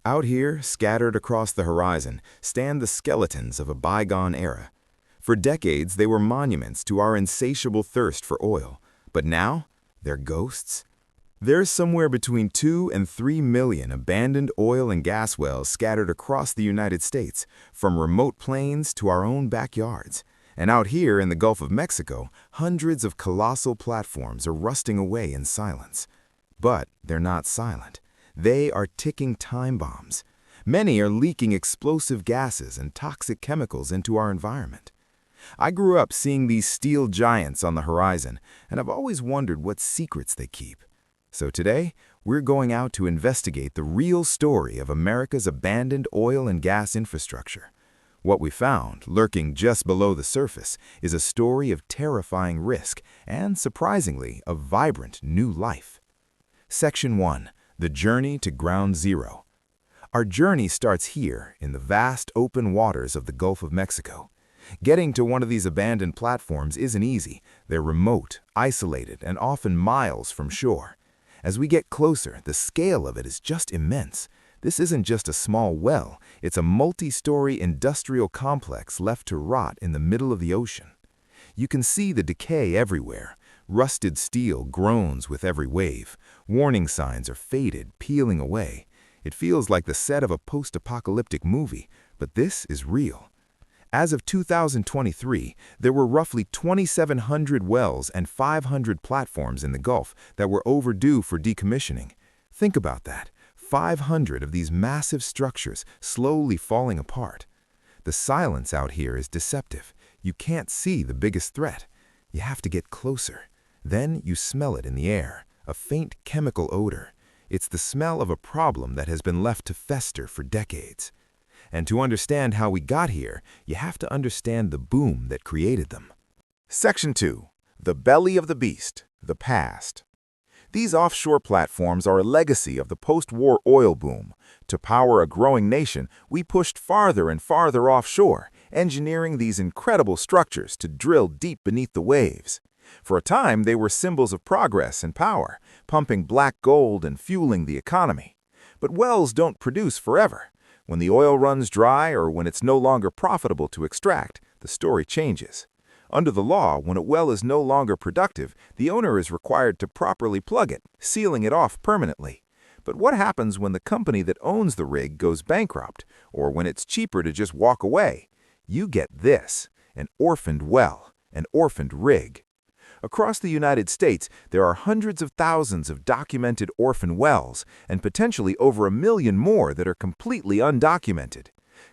Out here, scattered across the horizon, stand the skeletons of a bygone era. For decades, they were monuments to our insatiable thirst for oil. But now, they're ghosts. There's somewhere between 2 and 3 million abandoned oil and gas wells scattered across the United States, from remote plains to our own backyards. And out here in the Gulf of Mexico, hundreds of colossal platforms are rusting away in silence. But they're not silent. They are ticking time bombs. Many are leaking explosive gases and toxic chemicals into our environment. I grew up seeing these steel giants on the horizon, and I've always wondered what secrets they keep. So today, we're going out to investigate the real story of America's abandoned oil and gas infrastructure. What we found, lurking just below the surface, is a story of terrifying risk and, surprisingly, of vibrant new life. Section 1. The Journey to Ground Zero. Our journey starts here, in the vast open waters of the Gulf of Mexico. Getting to one of these abandoned platforms isn't easy. They're remote, isolated, and often miles from shore. As we get closer, the scale of it is just immense. This isn't just a small well, it's a multi-story industrial complex left to rot in the middle of the ocean. You can see the decay everywhere. Rusted steel groans with every wave. Warning signs are faded, peeling away. It feels like the set of a post-apocalyptic movie, but this is real. As of 2023, there were roughly 2,700 wells and 500 platforms in the Gulf that were overdue for decommissioning. Think about that. 500 of these massive structures slowly falling apart. The silence out here is deceptive. You can't see the biggest threat. You have to get closer. Then you smell it in the air, a faint chemical odor. It's the smell of a problem that has been left to fester for decades. And to understand how we got here, you have to understand the boom that created them. Section 2. The Belly of the Beast, the Past. These offshore platforms are a legacy of the post-war oil boom. To power a growing nation, we pushed farther and farther offshore, engineering these incredible structures to drill deep beneath the waves. For a time, they were symbols of progress and power, pumping black gold and fueling the economy. But wells don't produce forever. When the oil runs dry or when it's no longer profitable to extract, the story changes. Under the law, when a well is no longer productive, the owner is required to properly plug it, sealing it off permanently. But what happens when the company that owns the rig goes bankrupt, or when it's cheaper to just walk away? You get this: an orphaned well, an orphaned rig. Across the United States, there are hundreds of thousands of documented orphan wells and potentially over 1 million more that are completely undocumented.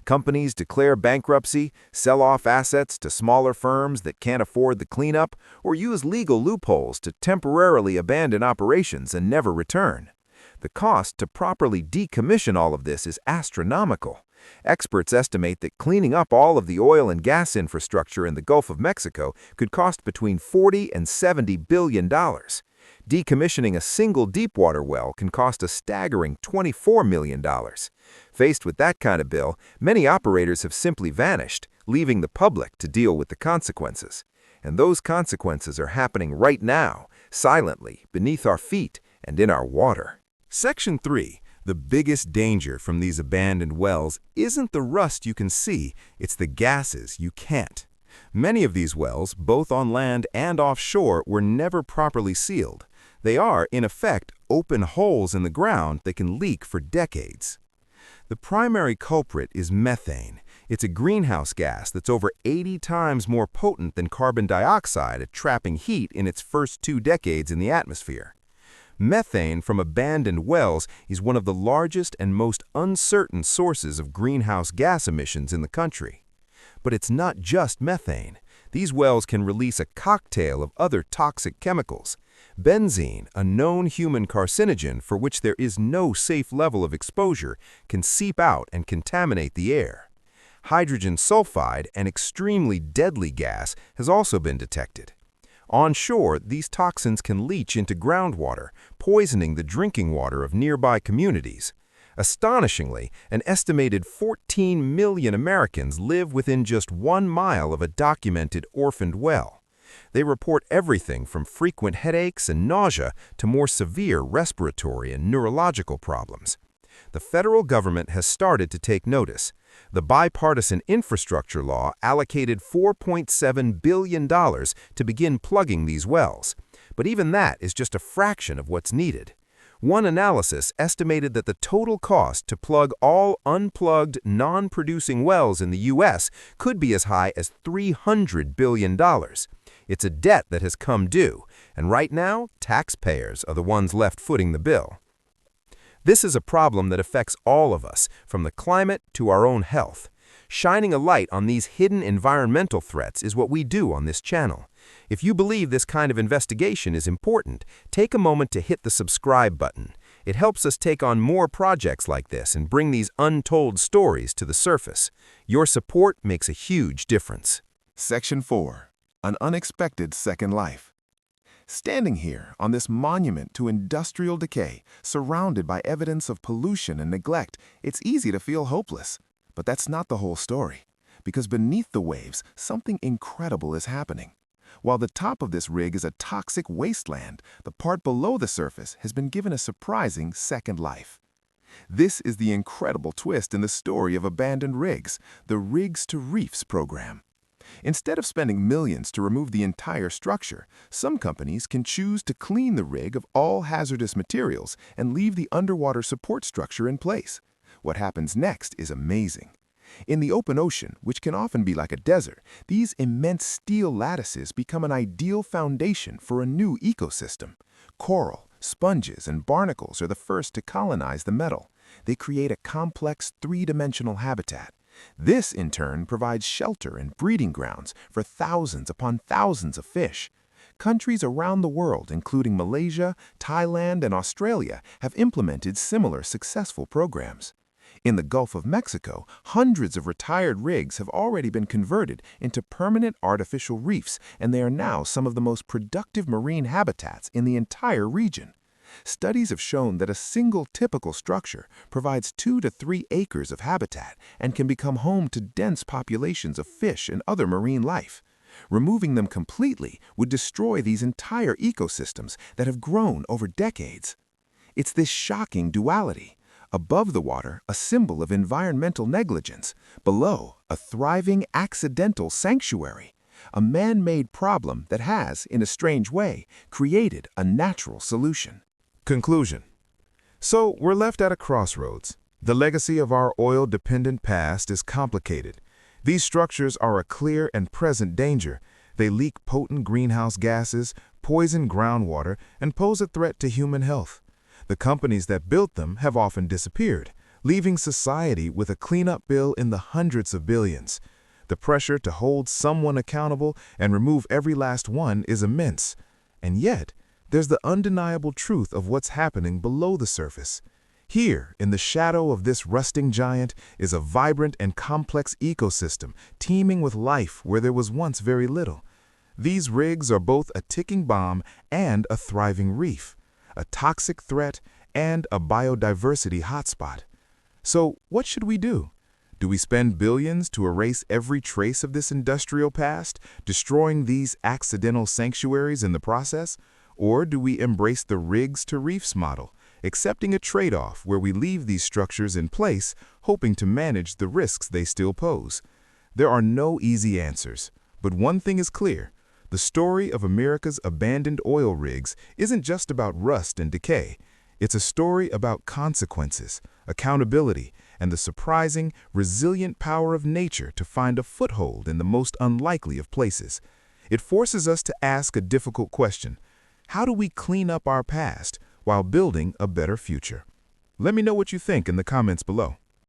Companies declare bankruptcy, sell off assets to smaller firms that can't afford the cleanup, or use legal loopholes to temporarily abandon operations and never return. The cost to properly decommission all of this is astronomical. Experts estimate that cleaning up all of the oil and gas infrastructure in the Gulf of Mexico could cost between $40 and $70 billion. Decommissioning a single deepwater well can cost a staggering $24 million. Faced with that kind of bill, many operators have simply vanished, leaving the public to deal with the consequences. And those consequences are happening right now, silently, beneath our feet and in our water. Section 3. The biggest danger from these abandoned wells isn't the rust you can see, it's the gases you can't. Many of these wells, both on land and offshore, were never properly sealed. They are, in effect, open holes in the ground that can leak for decades. The primary culprit is methane. It's a greenhouse gas that's over 80 times more potent than carbon dioxide at trapping heat in its first 2 decades in the atmosphere. Methane from abandoned wells is one of the largest and most uncertain sources of greenhouse gas emissions in the country. But it's not just methane. These wells can release a cocktail of other toxic chemicals. Benzene, a known human carcinogen for which there is no safe level of exposure, can seep out and contaminate the air. Hydrogen sulfide, an extremely deadly gas, has also been detected. Onshore, these toxins can leach into groundwater, poisoning the drinking water of nearby communities. Astonishingly, an estimated 14 million Americans live within just 1 mile of a documented orphaned well. They report everything from frequent headaches and nausea to more severe respiratory and neurological problems. the federal government has started to take notice. The bipartisan infrastructure law allocated $4.7 billion to begin plugging these wells. But even that is just a fraction of what's needed. One analysis estimated that the total cost to plug all unplugged, non-producing wells in the U.S. could be as high as $300 billion. It's a debt that has come due, and right now, taxpayers are the ones left footing the bill. This is a problem that affects all of us, from the climate to our own health. Shining a light on these hidden environmental threats is what we do on this channel. If you believe this kind of investigation is important, take a moment to hit the subscribe button. It helps us take on more projects like this and bring these untold stories to the surface. Your support makes a huge difference. Section 4. An Unexpected Second Life. Standing here on this monument to industrial decay, surrounded by evidence of pollution and neglect, it's easy to feel hopeless. But that's not the whole story, because beneath the waves, something incredible is happening. While the top of this rig is a toxic wasteland, the part below the surface has been given a surprising second life. This is the incredible twist in the story of abandoned rigs, the Rigs to Reefs program. Instead of spending millions to remove the entire structure, some companies can choose to clean the rig of all hazardous materials and leave the underwater support structure in place. What happens next is amazing. In the open ocean, which can often be like a desert, these immense steel lattices become an ideal foundation for a new ecosystem. Coral, sponges, and barnacles are the first to colonize the metal. They create a complex three-dimensional habitat. This, in turn, provides shelter and breeding grounds for thousands upon thousands of fish. Countries around the world, including Malaysia, Thailand, and Australia, have implemented similar successful programs. In the Gulf of Mexico, hundreds of retired rigs have already been converted into permanent artificial reefs, and they are now some of the most productive marine habitats in the entire region. Studies have shown that a single typical structure provides 2 to 3 acres of habitat and can become home to dense populations of fish and other marine life. Removing them completely would destroy these entire ecosystems that have grown over decades. It's this shocking duality. Above the water, a symbol of environmental negligence. Below, a thriving accidental sanctuary. A man-made problem that has, in a strange way, created a natural solution. Conclusion. So we're left at a crossroads. The legacy of our oil-dependent past is complicated. These structures are a clear and present danger. They leak potent greenhouse gases, poison groundwater, and pose a threat to human health. The companies that built them have often disappeared, leaving society with a cleanup bill in the hundreds of billions. The pressure to hold someone accountable and remove every last one is immense. And yet, there's the undeniable truth of what's happening below the surface. Here, in the shadow of this rusting giant, is a vibrant and complex ecosystem teeming with life where there was once very little. These rigs are both a ticking bomb and a thriving reef, a toxic threat, and a biodiversity hotspot. So what should we do? Do we spend billions to erase every trace of this industrial past, destroying these accidental sanctuaries in the process? Or do we embrace the rigs to reefs model, accepting a trade-off where we leave these structures in place, hoping to manage the risks they still pose? There are no easy answers, but one thing is clear. The story of America's abandoned oil rigs isn't just about rust and decay. It's a story about consequences, accountability, and the surprising, resilient power of nature to find a foothold in the most unlikely of places. It forces us to ask a difficult question. How do we clean up our past while building a better future? Let me know what you think in the comments below.